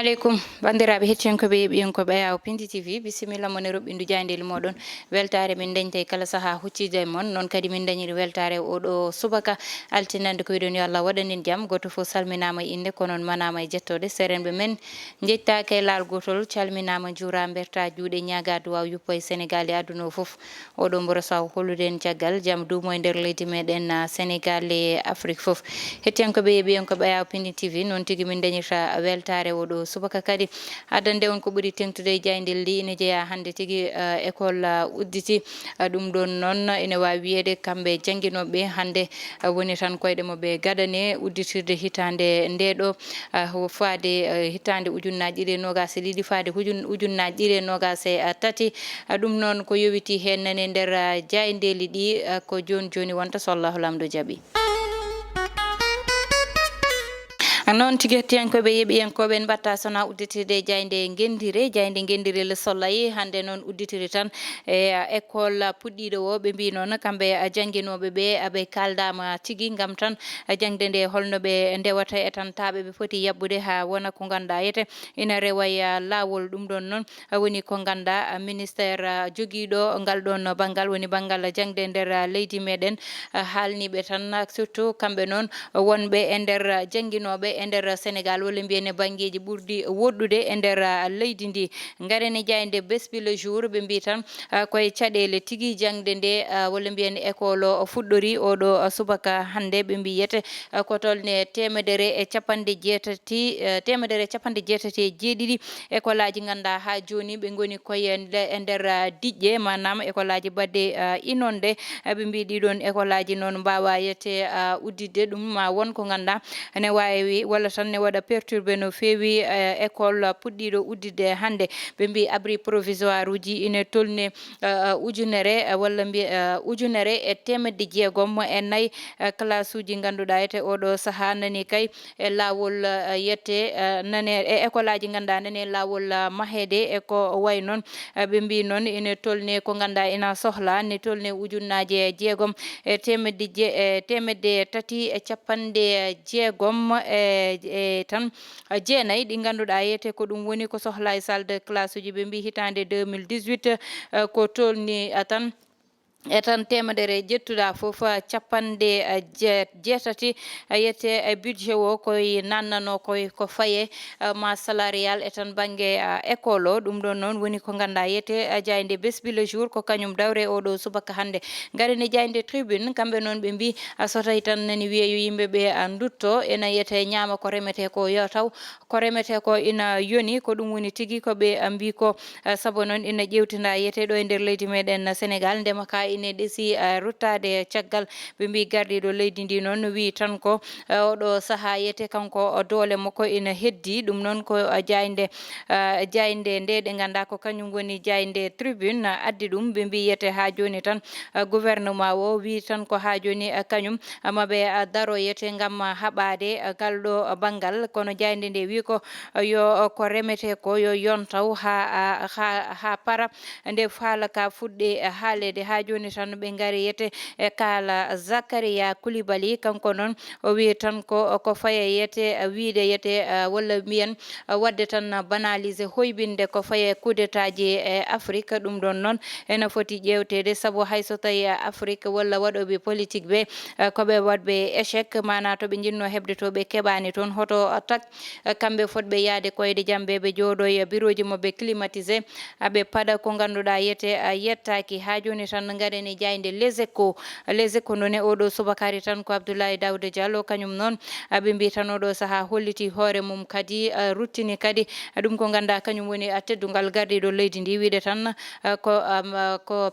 aleykum bandiraɓe hettiyankoɓe yeɓiyankoɓe Ayaw Pindi TV bisimilla mon e roɓɓindu jayndeli moɗon weltare min dañte kala saaha huccide mon noon kadi min dañiri weltare oɗo subaka altinande ko wiɗon yo Allah waɗanin jaam goto fof salminama e inde konon manama e jettode serenɓe men jettake laal gotol calminama juura berta juuɗe ñaga duwaw yuppo e Sénégal e aduna o foof oɗo mboro saw hollude en caggal jaam duumo e nder leydi meɗen Sénégal e Afrique foof hettiyankoɓe yeɓiyankoɓe Ayaw Pindi TV noon tigui min dañirta weltare oɗo subaka kadi addande on ko ɓuri tengtude e jayndel ndi ine jeeya hande tigui école udditi ɗum ɗon noon ene wawi wiyede kamɓe jangguinoɓe hande woni tan koyɗe moɓe gadane udditirde hitande ndeɗo faade hitande ujunnaje ɗiɗi e nogas e ɗiɗi faade ujunnaje ɗiɗi e nogas e tati ɗum noon ko yowiti hen nane nder jayndeli ɗi ko joni joni wonta so Allahu lamɗo jaaɓi noon tigui hettiyankoɓe yeeɓiyankoɓe en mbatta sona udditirde jayde gendire le soleil hande noon udditiri tan e école puɗɗiɗo o ɓe mbi noon kamɓe jangguinoɓe ɓe aɓe kaldama tigui gam tan jangde nde holno ɓe ndewata e tantaɓe ɓe foti yabbude ha wona ko ganduɗa yete ina rewa lawol ɗum ɗon noon woni ko ganduɗa ministére joguiɗo ngal ɗon banggal woni banggal jangde nder leydi meɗen haalniɓe tan surtout kamɓe noon wonɓe e nder jangguinoɓe e nder Sénégal walla mbiyene banggueji ɓurɗi woɗɗude e nder leydi ndi garene jayde besbi le jour ɓe mbi tan koye caɗele tigui jangde nde walla mbiyene école o fuɗɗori oɗo subaka hande ɓe mbiyete ko tolne temedere e capanɗe jeetati e jeeɗiɗi école aji ganduɗa ha joni ɓe goni koye e nder diƴƴe manam école aji badde inonde ɓe mbi ɗiɗon école aji noon mbawa yette uddidde ɗum ma won ko ganduɗa ene wawi walla tan ne waɗa perturbé no feewi école puɗɗiɗo uddide hande ɓe mbi abri provisoire uji ine tolni ujunere walla mbiya ujunere e temedde jeegom e nayyi classe uji ganduɗa ete oɗo saaha nani kay e lawol yette nane e école aji ganduɗa nane lawol mahede e ko way noon ɓe mbi noon ine tolni ko ganduɗa ina sohla ne tolni ujunnaje jeegom e temedde tati e capanɗe jeegom e tan jeenayyi ɗi ganduɗa yete ko ɗum woni ko sohla e salle de classe uji ɓe mbi hitande 2018 ko tolni tan e tan temedere jettuɗa foof capanɗe jeetati yette budget o koye nannano ko faye ma salarial e tan banggue école o ɗum ɗon noon woni ko ganduɗa yette jayde besbi le jour ko kañum dawre oɗo subaka hande garine jayde tribune kamɓe noon ɓe mbi so tawi tan nani wiye yo yimɓeɓe dutto ena yete ñaama ko remete ko yo taw ko remete ko ina yoni ko ɗum woni tigui koɓe mbi ko saabu noon ina ƴewtina yete ɗo e nder leydi meɗen Sénégal ndema ka ine ɗeesi ruttade caggal ɓe mbi gardiɗo leydi ndi noon wi tan ko oɗo saaha yete kanko doole makko ina heddi ɗum noon ko jayde nde ɗe ganduɗa ko kañum woni jayde tribune addi ɗum ɓe mbi yete ha joni tan gouvernement o wi tan ko ha joni kañum maɓe daro yete gam haɓade galɗo banggal kono jayde nde wi ko yo ko remete ko yo yontaw ha para nde faala ka fuɗɗe haalede ha joni tan ɓe gari yete e kala Zakaria Coulibaly kanko noon o wi tan ko faye yete wiide yete walla mbiyen wadde tan banalisé hoybinde ko faye coup d'état ji e Afrique ɗum ɗon noon ene foti ƴewtede saabu hayso tawi Afrique walla waɗoɓe politique ɓe koɓe waɗɓe échec mana to ɓe jinno hebde to ɓe keɓani toon hoto tak kamɓe fotɓe yaade koyde jambe ɓe jooɗo e bureau ji mabɓe climatisé aɓe paɗa ko ganduɗa yete yettaki ha joni tan gareni jayde les échos noon e oɗo subakari tan ko Abdoulaye Daouda Diallo kañum noon ɓe mbi tan oɗo saaha holliti hoore mum kadi ruttini kadi ɗum ko ganduɗa kañum woni teddugal gardiɗo leydi ndi wiide tan ko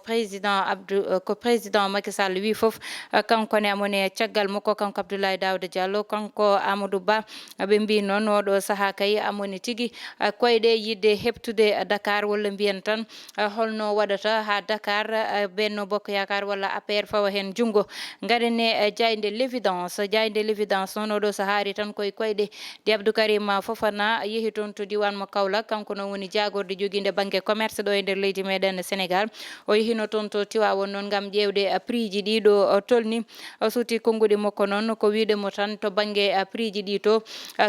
président Macky Sall wi foof kankone amone caggal makko kanko Abdoulaye Daouda Diallo kanko Amadou Ba ɓe mbi noon oɗo saaha kay amoni tigui koyɗe yidde heptude Dakar walla mbiyen tan holno waɗata ha Dakar benno Benno Bokk Yaakaar walla APR fawa hen jungo garene jayde l'évidence noon oɗo sahari tan koye koyɗe di Abdou Karim Fofana yehi toon to diwan mo Kaolack kanko noon woni jagorde joguinde banggue commerce ɗo e nder leydi meɗen Sénégal o yehino toon to Tiwawon noon gam ƴewde prix ji ɗiɗo tolni o suuti konngudi makko noon ko wiidemo tan to banggue prix ji ɗi to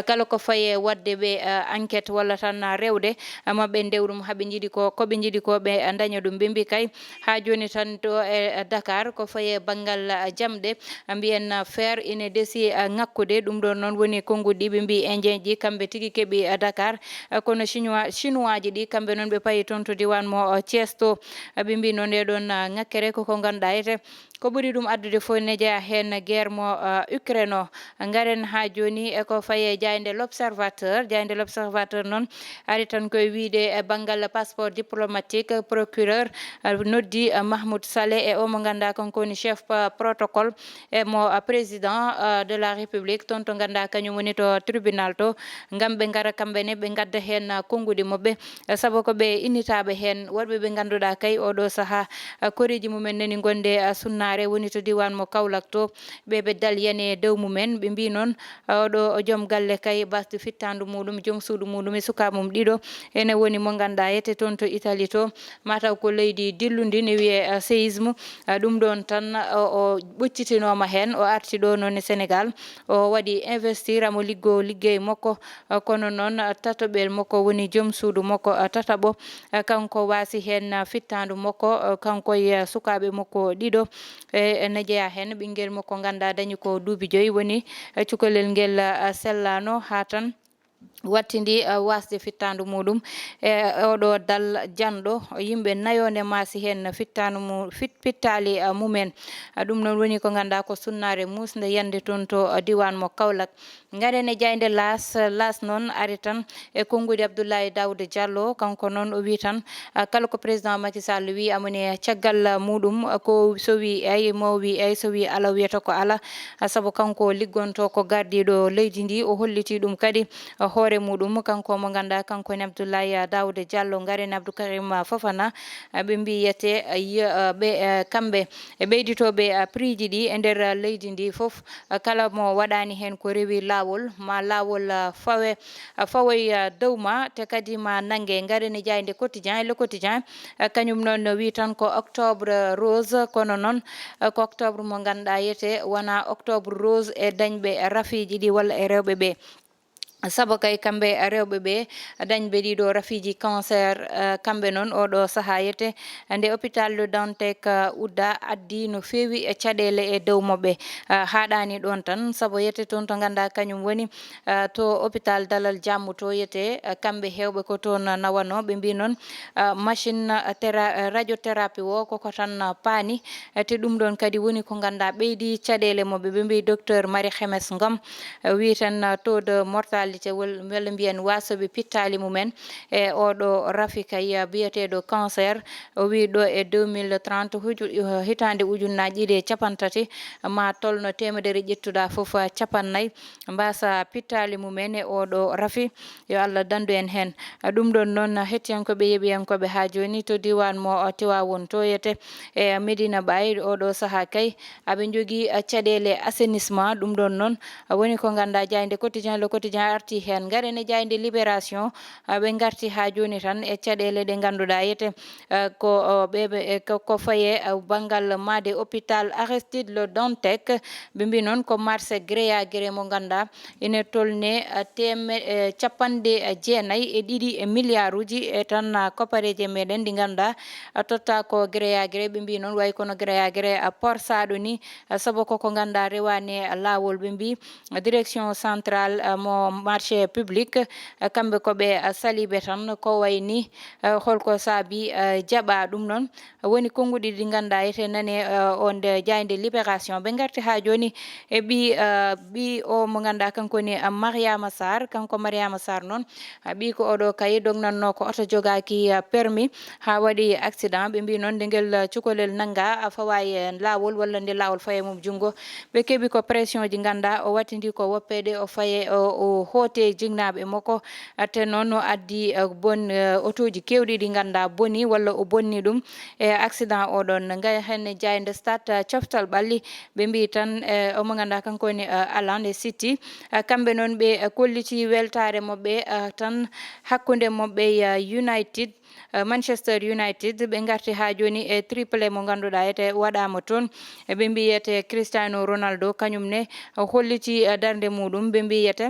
kala ko faye wadde ɓe enquête walla tan rewde mabɓe ndewɗum haaɓe jiiɗi koɓe jiiɗi ko ɓe daña ɗum ɓe mbi kay ha joni tan to e Dakar ko faye banggal jamɗe mbiyen faire ine desi ngakkude ɗum ɗon noon woni konngudi ɓe mbi indien ji kamɓe tigui keeɓi Dakar kono chinois ji ɗi kamɓe noon ɓe payi toon to diwan mo Thiès to ɓe mbi no nde ɗon ngakkere koko ganduɗa ete ko ɓuri ɗum addude fof ne jeeya hen guerre mo Ukraine o garen ha joni eko faye jayde l'observateur noon ari tan koye wiide e banggal passeport diplomatique procureur noddi Mahmoud Saleh e o mo ganduɗa kanko woni chef protocole e mo président de la république toon to ganduɗa kañum woni to tribunal to gam ɓe gara kamɓene ɓe gadda hen konngudi mabɓe saabu ko ɓe innitaɓe hen worɓe ɓe ganduɗa kay oɗo saaha koreji mumen nani gonde sunnare woni to diwan mo Kaolack to ɓe dalyane dow mumen ɓe mbi noon oɗo joom galle kay basde fittandu muɗum joom suudu muɗum e suka mum ɗiɗo ene woni mo ganduɗa yete toon to Italie to mataw ko leydi dillundi ne wiye séisme ɗum ɗon tan o ɓoccitinoma hen o arti ɗo noon e Sénégal o waɗi investir amo liggey makko kono noon tataɓel makko woni joom suudu makko tataɓo kanko wasi hen fittandu makko kanko e sukaɓe makko ɗiɗo ne jeeya hen ɓinguel makko ganduɗa dañi ko duuɓi 5 woni cukalel ngel sellano ha tan wattidi wasde fittandu muɗum e oɗo dal janɗo yimɓe nayone maasi hen fittali mumen ɗum noon woni ko ganduɗa ko sunnare musde yande toon to diwan mo Kaolack garen e jayde las noon ari tan e konngudi Abdoulaye Daouda Diallo kanko noon o wi tan kala ko président Macky Sall wi amone caggal muɗum ko so wi eyi mo wi eyi so wi ala wiyata ko ala saabu kanko liggonto ko gardiɗo leydi ndi o holliti ɗum kadi hoore muɗum kanko mo ganduɗa kanko ne Abdoulaye Daouda Diallo garen Abdou Karim Fofana ɓe mbiyete ɓe kamɓe e ɓeyditoɓe prix ji ɗi e nder leydi ndi foof kala mo waɗani hen ko rewi lawol ma lawol fawoy dow ma te kadi ma nangue garen e jayde quotidien le quotidien kañum noon wi tan ko octobre rose kono noon ko octobre mo ganduɗa yete wona octobre rose e dañɓe rafiji ɗi walla e rewɓe ɓe saabu kay kamɓe rewɓe ɓe dañɓe ɗiɗo rafiji cancer kamɓe noon oɗo saaha yete nde hôpital Le Dantec udda addi no feewi e caɗele e dow mabɓe haɗani ɗon tan saabu yete toon to ganduɗa kañum woni to hôpital Dalal Jammu to yete kamɓe hewɓe ko toon nawano ɓe mbi noon machine radiothérapie o koko tan paani te ɗum ɗon kadi woni ko ganduɗa ɓeydi caɗele mabɓe ɓe mbi docteur Marie Khemes Ngom wi tan taux de mortalité walla mbiyen wasoɓe pittali mumen e oɗo rafi kay biyeteɗo cancer o wi ɗo e 2030 hitande ujunnaje ɗiɗi e capantati ma tolno temedere ƴettuɗa foof capannayyi mbasa pittali mumen e oɗo rafi yo Allah dandu en hen ɗum ɗon noon hettiyankoɓe yeeɓiyankoɓe ha joni to diwan mo Tiwawon to yete e Medina Baye oɗo saaha kay aɓe jogui caɗele assainissement ɗum ɗon noon woni ko ganduɗa jayde quotidien le quotidien arti hen garen e jayde libération ɓe garti ha joni tan e caɗele ɗe ganduɗa yete ko ɓeɓe ko faye banggal made hôpital Aristide Le Dantec ɓe mbi noon ko marché gré à gré mo ganduɗa ine tolne capanɗe jeenayyi e ɗiɗi e milliard uji e tan kopareje meɗen ɗi ganduɗa totta ko gré à gré ɓe mbi noon way kono gré à gré port saɗo ni saabu koko ganduɗa rewani lawol ɓe mbi direction centrale mo marché public kamɓe koɓe saliɓe tan ko wayni holko saabi jaɓa ɗum noon woni konngudi ɗi ganduɗa ete nane onde jayde libération ɓe garti ha joni e ɓi o mo ganduɗa kanko ni Mariama Sarr kanko Mariama Sarr noon ɓi ko oɗo kay dognanno ko oto jogaki permis ha waɗi accident ɓe mbi noon nde guel cukalel nangga fawa e lawol walla nde lawol faye mum junggo ɓe keeɓi ko pression ji ganduɗa o wattidi ko woppede o faye o hoote jignaɓe makko te noon no addi bon otoji kewɗi ɗi ganda boni walla o bonni ɗum e accident oɗon ngay hen jayde stade coftal ɓalli ɓe mbi tan omo ganduɗa kanko woni Alan e City kamɓe noon ɓe kolliti weltare mabɓe tan hakkude mabɓe United Manchester United ɓe garti ha joni e triplé mo ganduɗa ete waɗama toon ɓe mbiyete Cristiano Ronaldo kañumne holliti darde muɗum ɓe mbiyete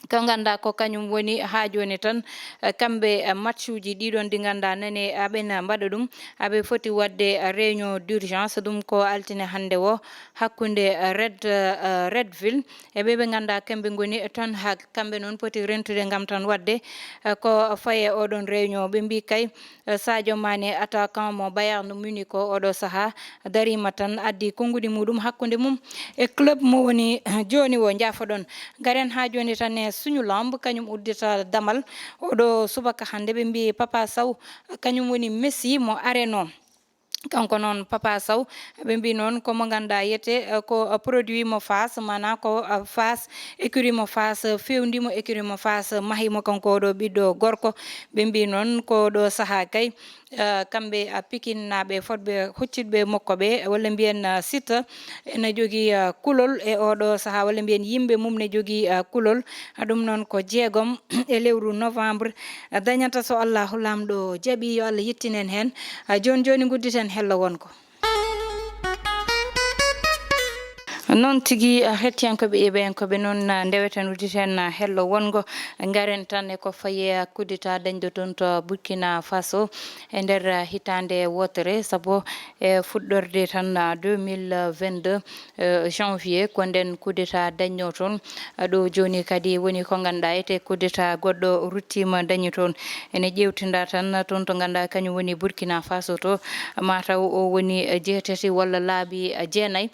ko ganda ko kañum woni ha joni tan kamɓe match uji ɗiɗon ɗi ganda nane aɓen mbaɗa ɗum aɓe foti wadde réunion d'urgence ɗum ko altine hande o hakkude Redville e ɓe ganda kamɓe goni tan ha kamɓe noon poti rentude gam tan wadde ko faye oɗon réunion ɓe mbi kay Sadio Mané attaquant mo Bayern Munich ko oɗo saaha darima tan addi konngudi muɗum hakkude mum e club mo woni joni o jaafoɗon garen ha joni tan e suñu lamb kañum uddita damal oɗo subaka hande ɓe mbi Papa Sow kañum woni Messi mo areno kanko noon Papa Sow ɓe mbi noon komo ganda yete ko produit mo Fass mana ko Fass écurie mo Fass fewndimo écurie mo Fass mahimo kanko oɗo ɓiɗɗo gorko ɓe mbi noon ko ɗo saaha kay kamɓe pikinnaɓe fotɓe huccitɓe makko ɓe walla mbiyen Sita ene jogui kulol e oɗo saaha walla mbiyen yimɓe mum ne jogui kulol ɗum noon ko jeegom e lewru novembre dañata so Allahu lamɗo jaaɓi yo Allah yettinen hen joni gudditen hello wonko noon tigui hettiyankoɓe eɓeyankoɓe noon ndeweten udditen hello wongo garen tan e ko faye kuddita dañde toon to Burkina Faso e nder hitande wotere saabu e fuɗɗorde tan 2022 janvier ko nden kuddita dañno toon ɗo joni kadi woni ko ganduɗa ete kuddita goɗɗo ruttima dañi toon ene ƴewtinda tan toon to ganduɗa kañum woni Burkina Faso to mataw o woni jeetati walla laabi jeenayyi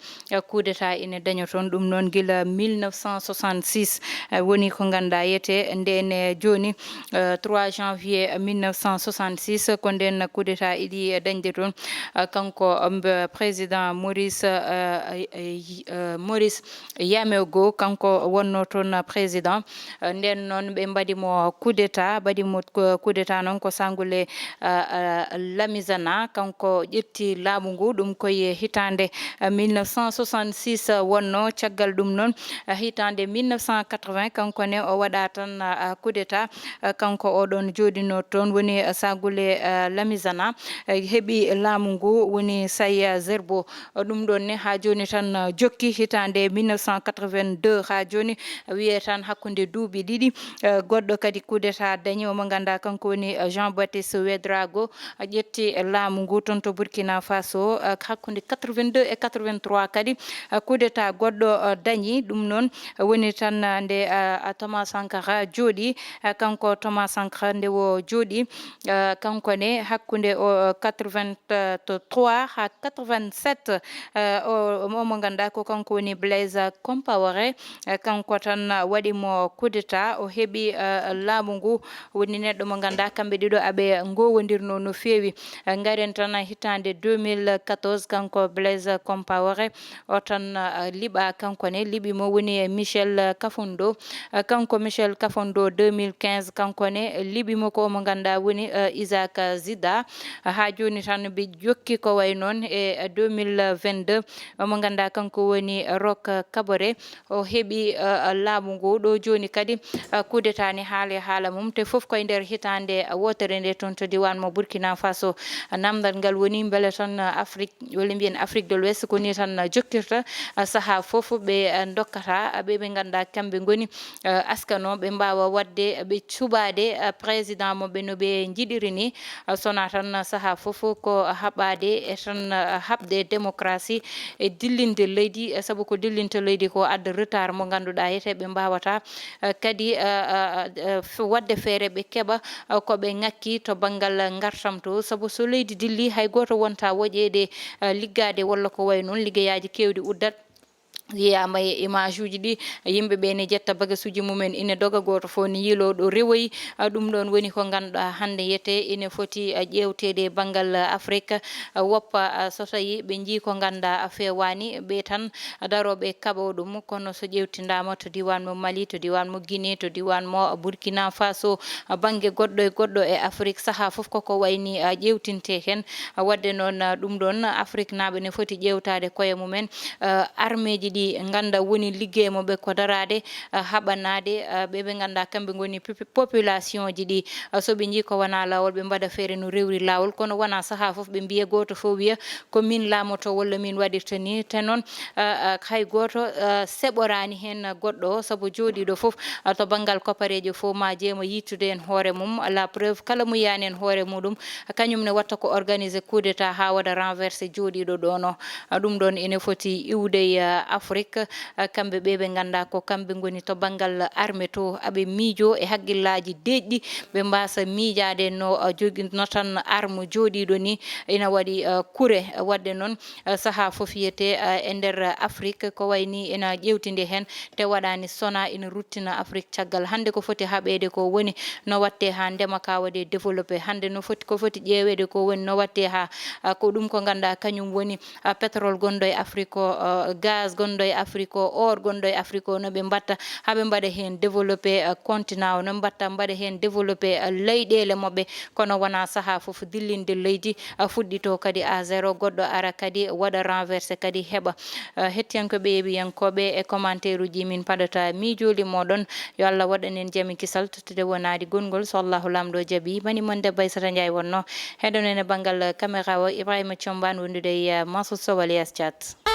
kuddita ine daño toon ɗum noon gila 1966 woni ko ganduɗa yete ndene joni 3 janvier 1966 ko nden kuddita iɗi dañde toon kanko président Maurice Yamego kanko wonno toon président nden noon ɓe mbaɗimo kudeta noon ko sangule Lamizana kanko ƴetti laamu ngu ɗum koye hitande 1966 wonno caggal ɗum noon hitande 1980 kanko ne o waɗa tan kudeta kanko oɗon joɗino toon woni sagule Lamizana heeɓi laamu ngu woni Saya Zerbo ɗum ɗon ne ha joni tan jokki hitande 1982 ha joni wiye tan hakkude duuɓi ɗiɗi goɗɗo kadi kudeta dañi omo ganda kanko woni Jean Baptiste Ouédraogo ƴetti laamu ngu toon to Burkina Faso hakkude 82 e 83 kadi kudeta goɗɗo dañi ɗum noon woni tan nde Thomas Sankara jooɗi kanko Thomas Sankara nde o jooɗi kanko ne hakkude o 83 ha 87 omo ganda ko kanko woni Blaise Compaoré kanko tan waɗimo kudeta o heeɓi laamu ngu woni neɗɗo mo ganda kamɓe ɗiɗo aɓe gowodirno no feewi garen tan hitande 2014 kanko Blaise Compaoré o tan liɓa kanko ne liɓimo woni Michel Kafundo kanko Michel Kafundo 2015 kanko ne liɓimo ko mo ganda woni Isaac Zida ha joni tan ɓe jokki ko way noon e 2022 omo ganda kanko woni Roch Kaboré o heeɓi laamu ngu ɗo joni kadi kudeta ni haale haala mum te foof koye nder hitande wotere nde toon to diwan mo Burkina Faso namdal ngal woni beele tan Afrique walla mbiyen Afrique de l'Ouest ko ni tan jokkirta saaha foof ɓe dokkata ɓe ganda kamɓe goni askano ɓe mbawa wadde ɓe cuɓade président moɓe no ɓe jiɗiri ni sona tan saaha foof ko haɓade e tan haɓde démocratie e dillinde leydi saabu ko dillinta leydi ko adda retard mo ganduɗa yete ɓe mbawata kadi wadde feere ɓe keeɓa koɓe ngakki to banggal gartam to saabu so leydi dilli hay goto wonta woƴede liggade walla ko way noon liggeyaji kewɗi uddat yiyama e image uji ɗi yimɓe ɓe ne jetta bagasuji mumen ina doga goto fof ne yiilo ɗo rewoyi ɗum ɗon woni ko ganduɗa hande yete ina foti ƴewtede banggal Afrique woppa so tawi ɓe jii ko ganduɗa fewani ɓe tan daroɓe kaɓo ɗum kono so ƴewtidama to diwan mo Mali to diwan mo Guinée to diwan mo Burkina Faso banggue goɗɗo e goɗɗo e Afrique saaha foof koko wayni ƴewtinte hen wadde noon ɗum ɗon Afrique naɓe ne foti ƴewtade koye mumen armée ji ɗi ganda woni liggey moɓe ko darade haɓanade ɓeɓe ganda kamɓe goni population ji ɗi soɓe jii ko wona lawol ɓe mbaɗa feere no rewri lawol kono wona saaha foof ɓe mbiya goto fof wiya ko min laamoto walla min waɗirta ni te noon hay goto seɓorani hen goɗɗo o saabu jooɗiɗo foof to banggal kopareje fof ma jeema yittude en hoore mum la preuve kala mo yiyani en hoore muɗum kañum ne watta ko organiser coup d'état ha waɗa renversé jooɗiɗo ɗon o ɗum ɗon ene foti iwde Afrique kamɓe ɓe ganda ko kamɓe goni to banggal armée to aɓe miijo e hagguillaji deƴƴi ɓe mbasa miijade no joguino tan arme jooɗiɗo ni ina waɗi kure wadde noon saaha foof yiyete e nder Afrique ko wayni ina ƴewtide hen te waɗani sona ina ruttina Afrique caggal hande ko foti haɓede ko woni no watte ha ndema ka waɗe développé hande no foti ko foti ƴeewede ko woni no watte ha ko ɗum ko ganda kañum woni pétrole gonɗo e Afrique o gaz gonɗo e Afrique o or gonɗo e Afrique o no ɓe mbatta haɓe mbaɗa hen développé continent o no mbatta mbaɗa hen développé leyɗele mabɓe kono wona saaha foof dillinde leydi fuɗɗito kadi à zéro goɗɗo ara kadi waɗa renversé kadi heɓa hettiyankoɓe yeɓiyankoɓe e commentaire uji min paɗata miijoli moɗon yo Allah waɗan en jaami kisal tottude wonade gongol so Allahu lamɗo jaaɓi bani mon debbo Aissata Ndiaye wonno heɗon en e banggal caméra o Ibrahima Thiombane wondude e Mansour Sow alias Thiat.